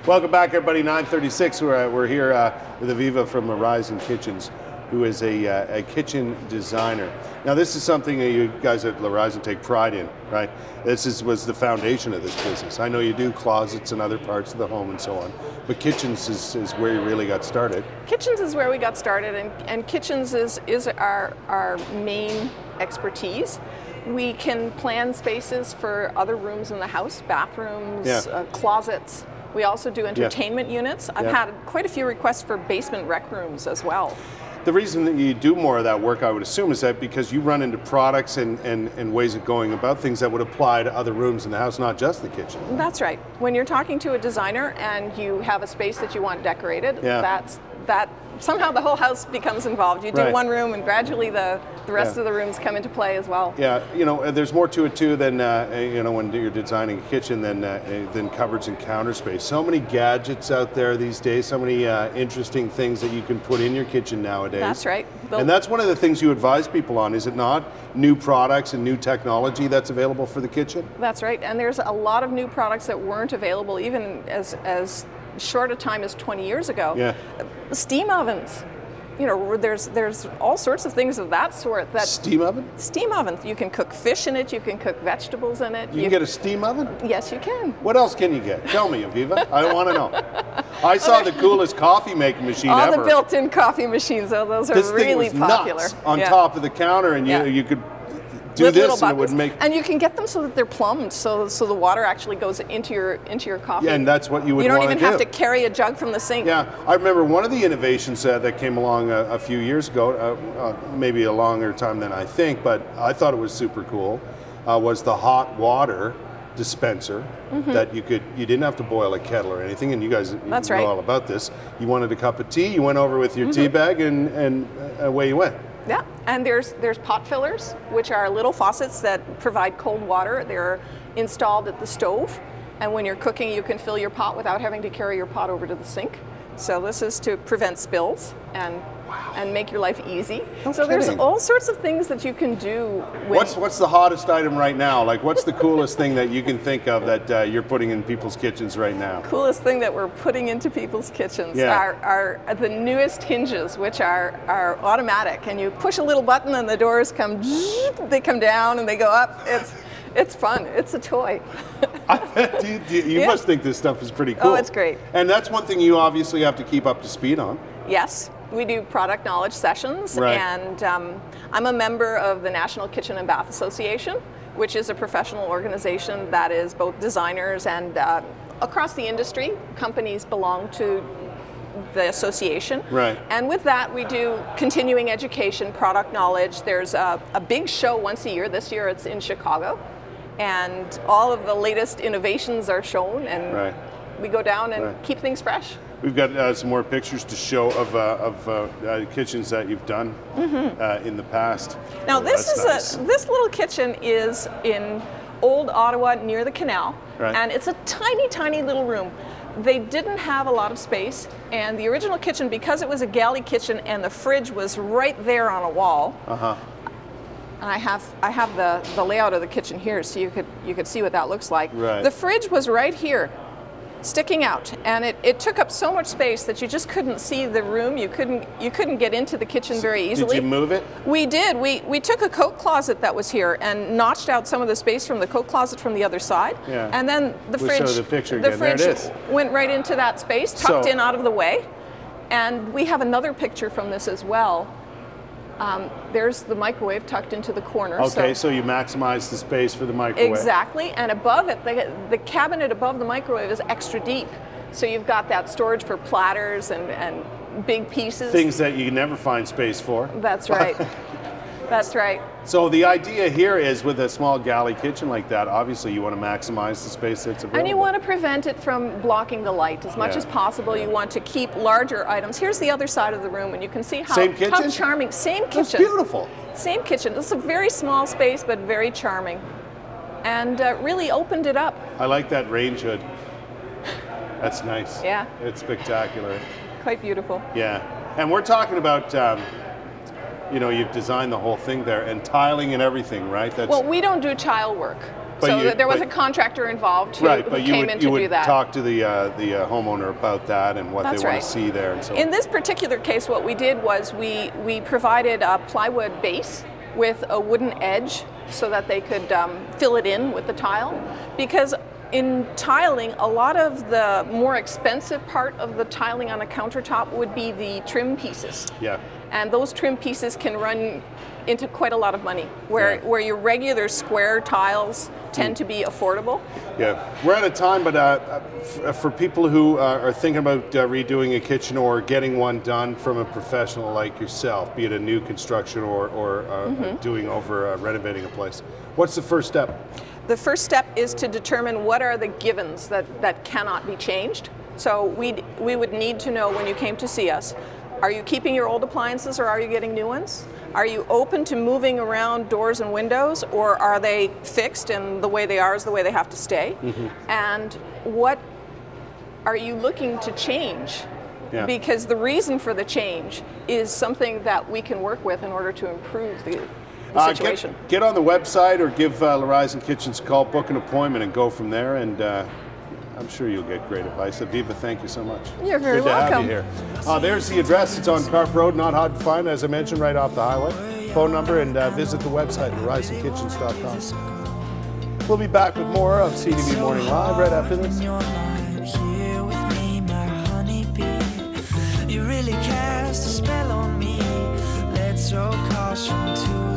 Welcome back, everybody. 9:36. We're here with Aviva from Lauryzen Kitchens, who is a kitchen designer. Now, this is something that you guys at Lauryzen take pride in, right? Was the foundation of this business. I know you do closets and other parts of the home and so on, but kitchens is where you really got started. Kitchens is where we got started, and kitchens is our main expertise. We can plan spaces for other rooms in the house, bathrooms, closets. We also do entertainment units. I've had quite a few requests for basement rec rooms as well. The reason that you do more of that work, I would assume, is that because you run into products and ways of going about things that would apply to other rooms in the house, not just the kitchen. That's right. When you're talking to a designer and you have a space that you want decorated, that somehow the whole house becomes involved. You do one room and gradually the rest of the rooms come into play as well. Yeah, you know, there's more to it too than, you know, when you're designing a kitchen than cupboards and counter space. So many gadgets out there these days, so many interesting things that you can put in your kitchen nowadays. That's right. And that's one of the things you advise people on, is it not? New products and new technology that's available for the kitchen? That's right, and there's a lot of new products that weren't available even as short a time as 20 years ago. Yeah. Steam ovens. You know, there's all sorts of things of that sort. Steam oven? Steam oven. You can cook fish in it, you can cook vegetables in it. You can get a steam oven? Yes, you can. What else can you get? Tell me, Aviva. I want to know. I saw the coolest coffee making machine ever. The built-in coffee machines, those are really popular. Nuts on top of the counter, and you could do this and it would make... And you can get them so that they're plumbed, so the water actually goes into your coffee. Yeah, and that's what you would want to do. You don't even have to carry a jug from the sink. Yeah, I remember one of the innovations that came along a few years ago, maybe a longer time than I think, but I thought it was super cool, was the hot water dispenser that you didn't have to boil a kettle or anything, and you guys know all about this. You wanted a cup of tea, you went over with your tea bag, and away you went. Yeah, and there's pot fillers, which are little faucets that provide cold water. They're installed at the stove, and when you're cooking, you can fill your pot without having to carry your pot over to the sink. So this is to prevent spills and make your life easy. There's all sorts of things that you can do. What's the hottest item right now? Like, what's the coolest thing that you can think of that you're putting in people's kitchens right now? Coolest thing that we're putting into people's kitchens are the newest hinges, which are automatic, and you push a little button and the doors come, they come down and they go up. It's fun. It's a toy. You must think this stuff is pretty cool. Oh, it's great. And that's one thing you obviously have to keep up to speed on. Yes. We do product knowledge sessions, and I'm a member of the National Kitchen and Bath Association, which is a professional organization that is both designers and across the industry, companies belong to the association. Right. And with that, we do continuing education, product knowledge. There's a big show once a year. This year it's in Chicago, and all of the latest innovations are shown, and we go down and keep things fresh. We've got some more pictures to show of kitchens that you've done in the past. Now this this little kitchen is in Old Ottawa near the canal, and it's a tiny, tiny little room. They didn't have a lot of space, and the original kitchen, because it was a galley kitchen and the fridge was right there on a wall. And I have the layout of the kitchen here, so you could see what that looks like. The fridge was right here, sticking out, and it took up so much space that you just couldn't see the room. You couldn't get into the kitchen very easily. Did you move it? We did. We took a coat closet that was here and notched out some of the space from the coat closet from the other side. Yeah. And then the fridge. So the picture again. There it is. Went right into that space, tucked in out of the way. And we have another picture from this as well. There's the microwave tucked into the corner. Okay, so you maximize the space for the microwave. Exactly, and above it, the cabinet above the microwave is extra deep. So you've got that storage for platters and big pieces. Things that you never find space for. That's right. That's right. So the idea here is, with a small galley kitchen like that, obviously you want to maximize the space that's available. And you want to prevent it from blocking the light as much as possible. You want to keep larger items. Here's the other side of the room, and you can see how charming. Same kitchen. That's beautiful. Same kitchen. It's a very small space, but very charming. And really opened it up. I like that range hood. That's nice. Yeah. It's spectacular. Quite beautiful. Yeah. And we're talking about you know, you've designed the whole thing there, and tiling and everything, right? Well, we don't do tile work. So there was a contractor involved who came in to do that. Talk to the homeowner about that and what they want to see there and so on. In this particular case, what we did was we provided a plywood base with a wooden edge so that they could fill it in with the tile, because in tiling, a lot of the more expensive part of the tiling on a countertop would be the trim pieces. Yeah. And those trim pieces can run into quite a lot of money, where your regular square tiles tend to be affordable. Yeah, we're out of time, but for people who are thinking about redoing a kitchen or getting one done from a professional like yourself, be it a new construction or renovating a place, what's the first step? The first step is to determine what are the givens that cannot be changed. So we would need to know when you came to see us, are you keeping your old appliances or are you getting new ones? Are you open to moving around doors and windows, or are they fixed and the way they are is the way they have to stay? And what are you looking to change? Yeah. Because the reason for the change is something that we can work with in order to improve the situation. Get on the website or give Lauryzen Kitchens a call, book an appointment and go from there, and I'm sure you'll get great advice. Aviva, thank you so much. You're very welcome. Good to have you here. There's the address. It's on Carp Road, not hard to find, as I mentioned, right off the highway. Phone number, and visit the website, lauryzenkitchens.com. We'll be back with more of CTV Morning Live right after this. You really cast a spell on me. Let's throw caution to